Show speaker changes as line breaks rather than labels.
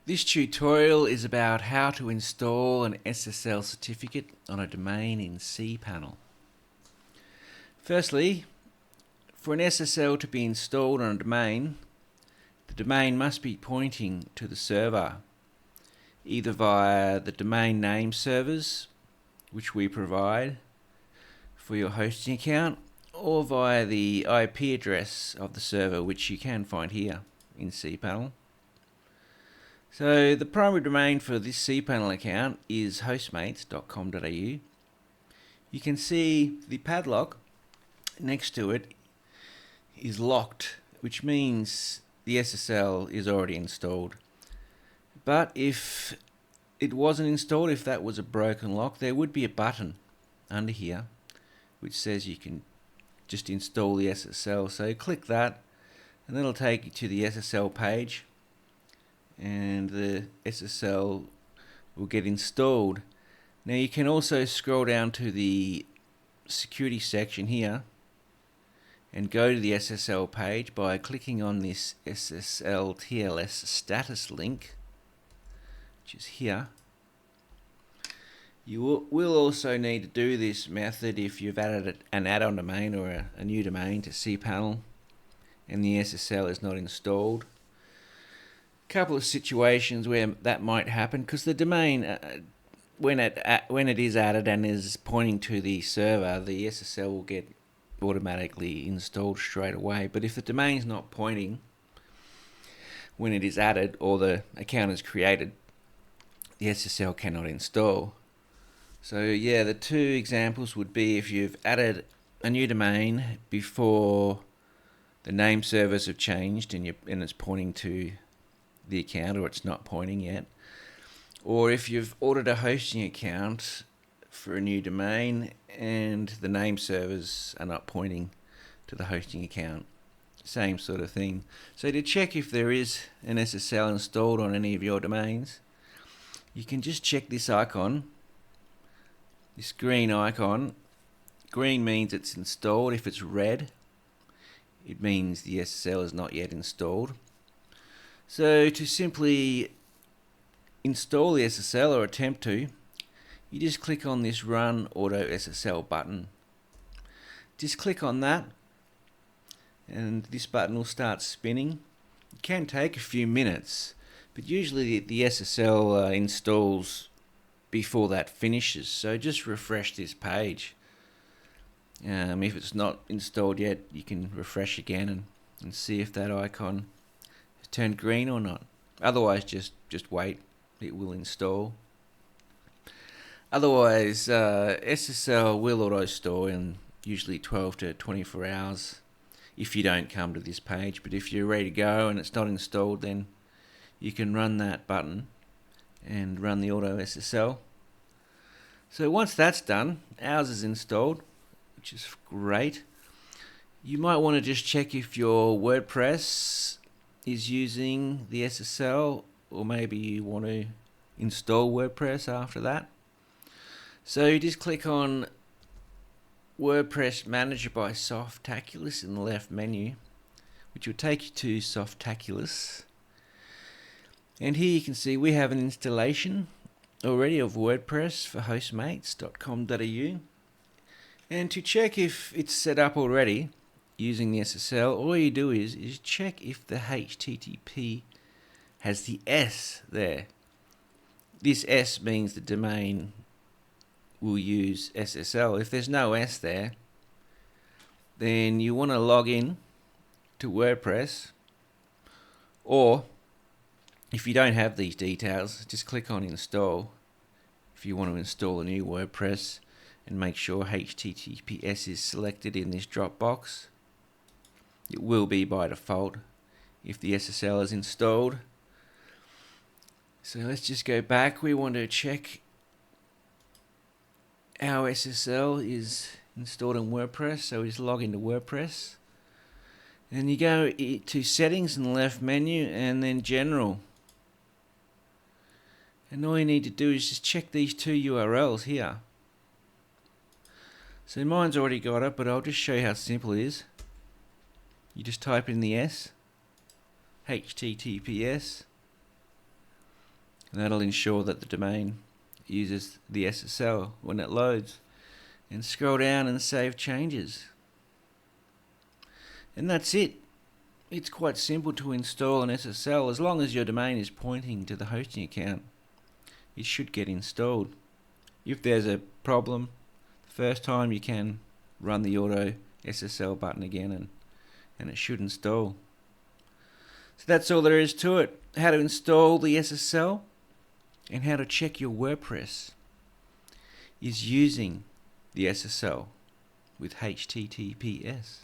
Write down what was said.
This tutorial is about how to install an SSL certificate on a domain in cPanel. Firstly, for an SSL to be installed on a domain, the domain must be pointing to the server, either via the domain name servers, which we provide for your hosting account, or via the IP address of the server, which you can find here in cPanel. So the primary domain for this cPanel account is hostmates.com.au. You can see the padlock next to it is locked, which means the SSL is already installed. But if it wasn't installed, if that was a broken lock, there would be a button under here which says you can just install the SSL. So click that and that'll take you to the SSL page, and the SSL will get installed. Now you can also scroll down to the security section here and go to the SSL page by clicking on this SSL TLS Status link, which is here. You will also need to do this method if you've added an add-on domain or a new domain to cPanel and the SSL is not installed. Couple of situations where that might happen, because the domain, when it is added and is pointing to the server, the SSL will get automatically installed straight away. But if the domain is not pointing when it is added or the account is created, the SSL cannot install. So yeah, the two examples would be if you've added a new domain before the name servers have changed and it's pointing to the account, or it's not pointing yet, or if you've ordered a hosting account for a new domain and the name servers are not pointing to the hosting account. Same sort of thing. So to check if there is an SSL installed on any of your domains, you can just check this icon, this green icon. Green means it's installed. If it's red, it means the SSL is not yet installed. So to simply install the SSL, or attempt to, you just click on this Run AutoSSL button. Just click on that and this button will start spinning. It can take a few minutes, but usually the SSL installs before that finishes. So just refresh this page. If it's not installed yet, you can refresh again and see if that icon has turned green or not. Otherwise, just wait. It will install. Otherwise, SSL will auto-store in usually 12 to 24 hours if you don't come to this page. But if you're ready to go and it's not installed, then you can run that button and run the AutoSSL. So once that's done, ours is installed, which is great. You might want to just check if your WordPress is using the SSL, or maybe you want to install WordPress after that. So you just click on WordPress Manager by Softaculous in the left menu, which will take you to Softaculous. And here you can see we have an installation already of WordPress for hostmates.com.au. And to check if it's set up already using the SSL, all you do is check if the HTTP has the S there. This S means the domain will use SSL. If there's no S there, then you want to log in to WordPress, or if you don't have these details, just click on install if you want to install a new WordPress, and make sure HTTPS is selected in this drop box. It will be by default if the SSL is installed. So let's just go back. We want to check our SSL is installed in WordPress, so we just log into WordPress. And you go to settings in the left menu and then general. And all you need to do is just check these two URLs here. So mine's already got it, but I'll just show you how simple it is. You just type in the S, HTTPS, and that'll ensure that the domain uses the SSL when it loads. And scroll down and save changes. And that's it. It's quite simple to install an SSL. As long as your domain is pointing to the hosting account, it should get installed. If there's a problem, the first time you can run the auto SSL button again and it should install. So that's all there is to it. How to install the SSL and how to check your WordPress is using the SSL with HTTPS.